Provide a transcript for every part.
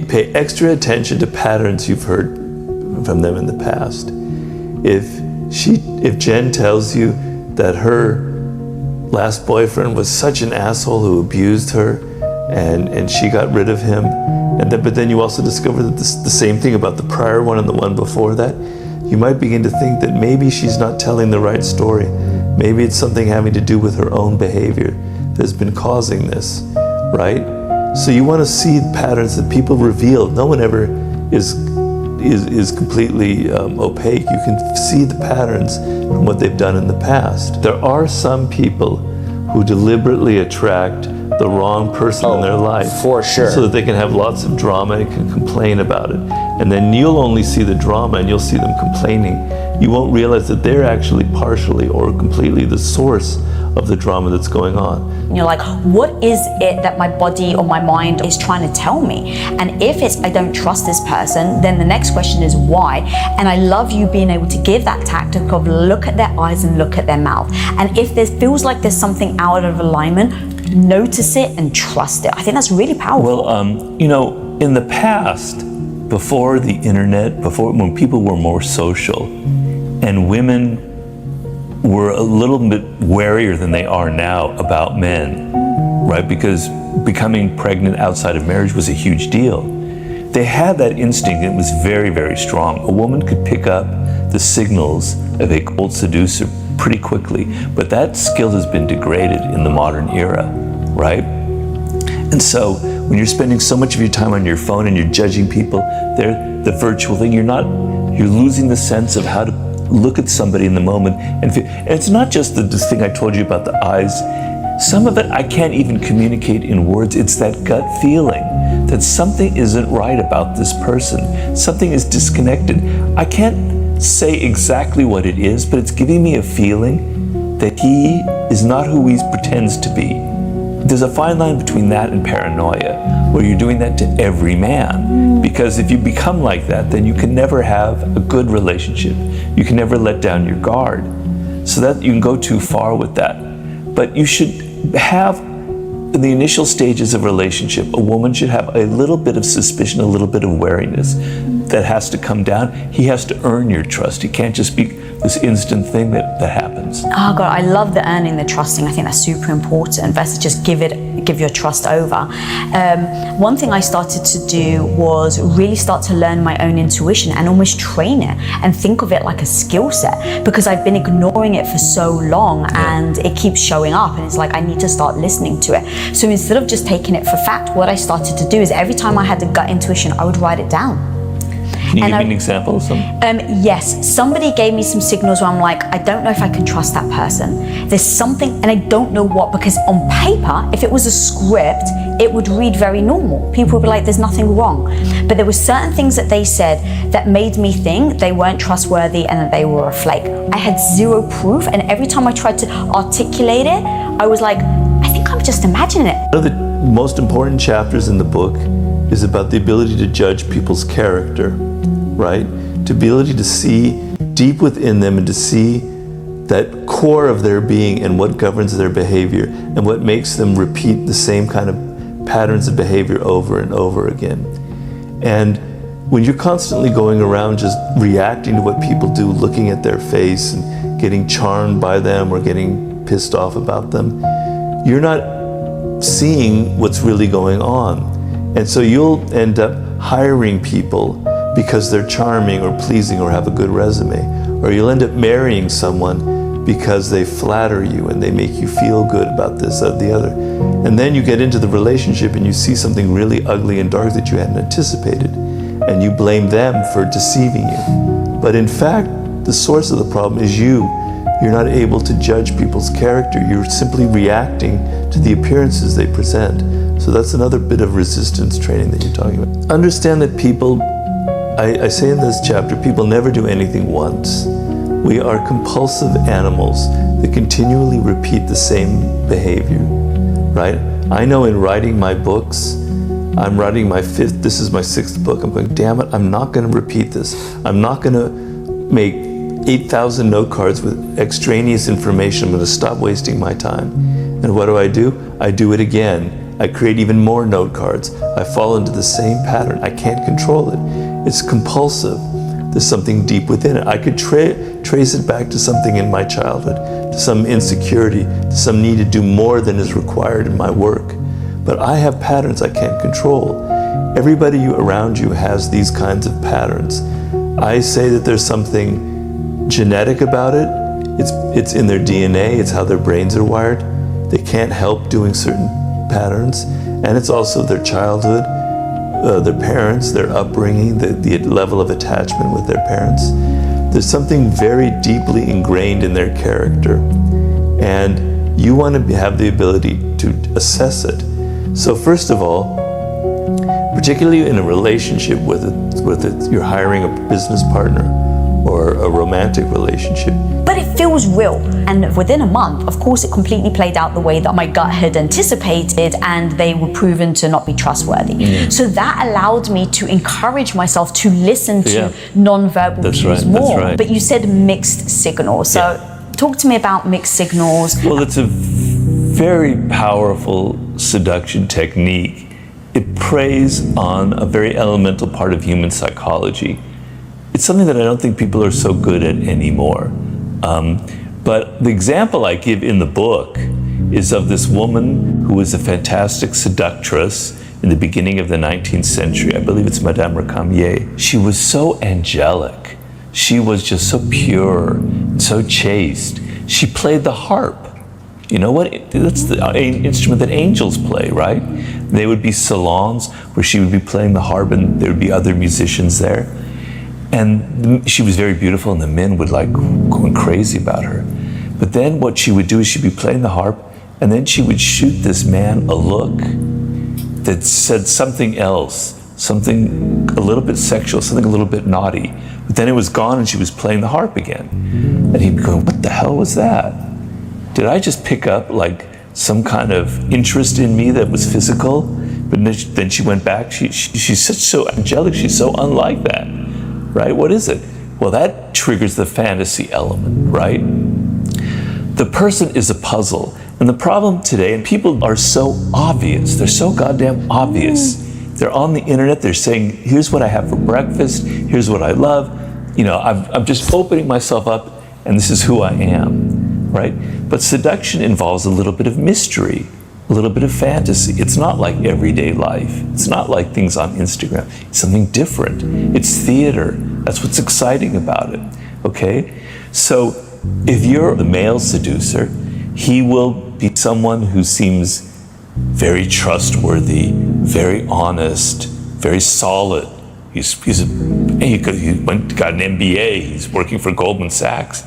pay extra attention to patterns you've heard from them in the past. If Jen tells you that her last boyfriend was such an asshole who abused her, and she got rid of him, but then you also discover that the same thing about the prior one and the one before that, you might begin to think that maybe she's not telling the right story. Maybe it's something having to do with her own behavior that's been causing this, right? So you want to see patterns that people reveal. No one ever is completely opaque. You can see the patterns from what they've done in the past. There are some people who deliberately attract the wrong person in their life, for sure, so that they can have lots of drama and can complain about it. And then you'll only see the drama and you'll see them complaining. You won't realize that they're actually partially or completely the source of the drama that's going on. You're like, what is it that my body or my mind is trying to tell me? And if it's, I don't trust this person, then the next question is why? And I love you being able to give that tactic of look at their eyes and look at their mouth. And if there feels like there's something out of alignment, notice it and trust it. I think that's really powerful. Well, you know, in the past, before the internet, when people were more social and women were a little bit warier than they are now about men, right? Because becoming pregnant outside of marriage was a huge deal. They had that instinct. It was very, very strong. A woman could pick up the signals of a cold seducer pretty quickly, but that skill has been degraded in the modern era, right? And so when you're spending so much of your time on your phone and you're judging people, they're the virtual thing, you're losing the sense of how to look at somebody in the moment and feel. And it's not just this thing I told you about the eyes. Some of it I can't even communicate in words. It's that gut feeling that something isn't right about this person. Something is disconnected. I can't say exactly what it is, but it's giving me a feeling that he is not who he pretends to be. There's a fine line between that and paranoia, where you're doing that to every man. Because if you become like that, then you can never have a good relationship. You can never let down your guard. So that you can go too far with that. But you should have, in the initial stages of a relationship, a woman should have a little bit of suspicion, a little bit of wariness that has to come down. He has to earn your trust. He can't just be this instant thing that happens. Oh God, I love the earning, the trusting. I think that's super important versus just give your trust over. One thing I started to do was really start to learn my own intuition and almost train it and think of it like a skill set, because I've been ignoring it for so long and it keeps showing up and it's like I need to start listening to it. So instead of just taking it for fact, what I started to do is every time I had a gut intuition, I would write it down. Can you give me an example of some? Yes, somebody gave me some signals where I'm like, I don't know if I can trust that person. There's something, and I don't know what, because on paper, if it was a script, it would read very normal. People would be like, there's nothing wrong. But there were certain things that they said that made me think they weren't trustworthy and that they were a flake. I had zero proof, and every time I tried to articulate it, I was like, I think I'm just imagining it. One of the most important chapters in the book is about the ability to judge people's character, right? The ability to see deep within them and to see that core of their being and what governs their behavior and what makes them repeat the same kind of patterns of behavior over and over again. And when you're constantly going around just reacting to what people do, looking at their face and getting charmed by them or getting pissed off about them, you're not seeing what's really going on. And so you'll end up hiring people because they're charming or pleasing or have a good resume. Or you'll end up marrying someone because they flatter you and they make you feel good about this or the other. And then you get into the relationship and you see something really ugly and dark that you hadn't anticipated. And you blame them for deceiving you. But in fact, the source of the problem is you. You're not able to judge people's character. You're simply reacting to the appearances they present. So that's another bit of resistance training that you're talking about. Understand that people, I say in this chapter, people never do anything once. We are compulsive animals that continually repeat the same behavior, right? I know in writing my books, I'm writing this is my 6th book. I'm going, damn it, I'm not going to repeat this. I'm not going to make 8,000 note cards with extraneous information. I'm going to stop wasting my time. And what do? I do it again I create even more note cards. I fall into the same pattern. I can't control it. It's compulsive. There's something deep within it. I could trace it back to something in my childhood, to some insecurity, to some need to do more than is required in my work. But I have patterns I can't control. Everybody around you has these kinds of patterns. I say that there's something genetic about it. It's in their DNA. It's how their brains are wired. They can't help doing certain patterns. And it's also their childhood, their parents, their upbringing, the level of attachment with their parents. There's something very deeply ingrained in their character. And you want to have the ability to assess it. So first of all, particularly in a relationship you're hiring a business partner or a romantic relationship. But it feels real. And within a month, of course, it completely played out the way that my gut had anticipated, and they were proven to not be trustworthy. So that allowed me to encourage myself to listen to non-verbal cues more. Right. But you said mixed signals. So talk to me about mixed signals. Well, it's a very powerful seduction technique. It preys on a very elemental part of human psychology. It's something that I don't think people are so good at anymore. But the example I give in the book is of this woman who was a fantastic seductress in the beginning of the 19th century. I believe it's Madame Recamier. She was so angelic. She was just so pure, so chaste. She played the harp. You know what? That's the instrument that angels play, right? They would be salons where she would be playing the harp and there would be other musicians there. And she was very beautiful and the men would like going crazy about her. But then what she would do is she'd be playing the harp and then she would shoot this man a look that said something else, something a little bit sexual, something a little bit naughty. But then it was gone and she was playing the harp again. And he'd be going, what the hell was that? Did I just pick up like some kind of interest in me that was physical? But then she went back, she's such so angelic, she's so unlike that, right? What is it? Well, that triggers the fantasy element, right? The person is a puzzle. And the problem today, and people are so obvious, they're so goddamn obvious. They're on the internet, they're saying, here's what I have for breakfast, here's what I love. You know, I'm just opening myself up and this is who I am, right? But seduction involves a little bit of mystery, a little bit of fantasy. It's not like everyday life. It's not like things on Instagram. It's something different. It's theater. That's what's exciting about it, okay? So if you're the male seducer, he will be someone who seems very trustworthy, very honest, very solid. He got an MBA, he's working for Goldman Sachs.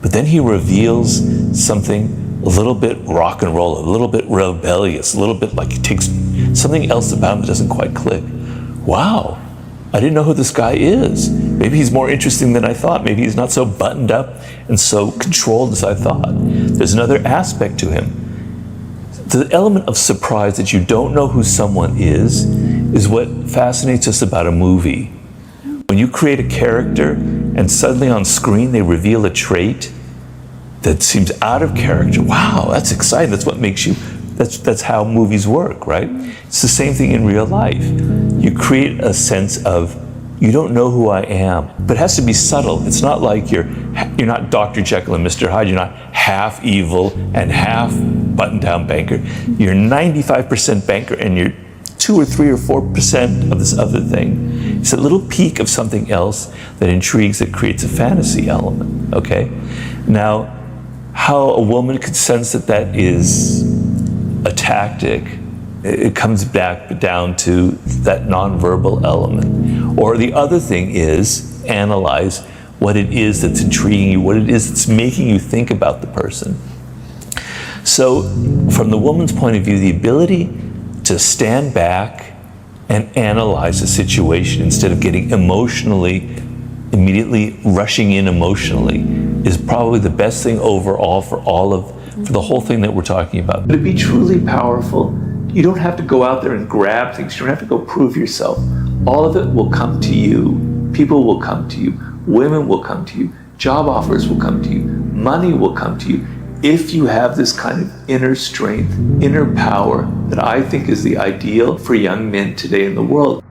But then he reveals something a little bit rock and roll, a little bit rebellious, a little bit like he takes something else about him that doesn't quite click. Wow, I didn't know who this guy is. Maybe he's more interesting than I thought. Maybe he's not so buttoned up and so controlled as I thought. There's another aspect to him. The element of surprise that you don't know who someone is what fascinates us about a movie. When you create a character and suddenly on screen they reveal a trait that seems out of character, wow, that's exciting. That's what makes you, that's how movies work, right? It's the same thing in real life. You create a sense of, you don't know who I am, but it has to be subtle. It's not like you're not Dr. Jekyll and Mr. Hyde. You're not half evil and half button-down banker. You're 95% banker and you're 2 or 3 or 4% of this other thing. It's a little peak of something else that intrigues, that creates a fantasy element, okay? Now, how a woman could sense that is a tactic, it comes back down to that nonverbal element. Or the other thing is analyze what it is that's intriguing you, what it is that's making you think about the person. So from the woman's point of view, the ability to stand back and analyze a situation instead of getting immediately rushing in emotionally is probably the best thing overall for the whole thing that we're talking about. But to be truly powerful, you don't have to go out there and grab things. You don't have to go prove yourself. All of it will come to you. People will come to you. Women will come to you. Job offers will come to you. Money will come to you. if you have this kind of inner strength, inner power that I think is the ideal for young men today in the world,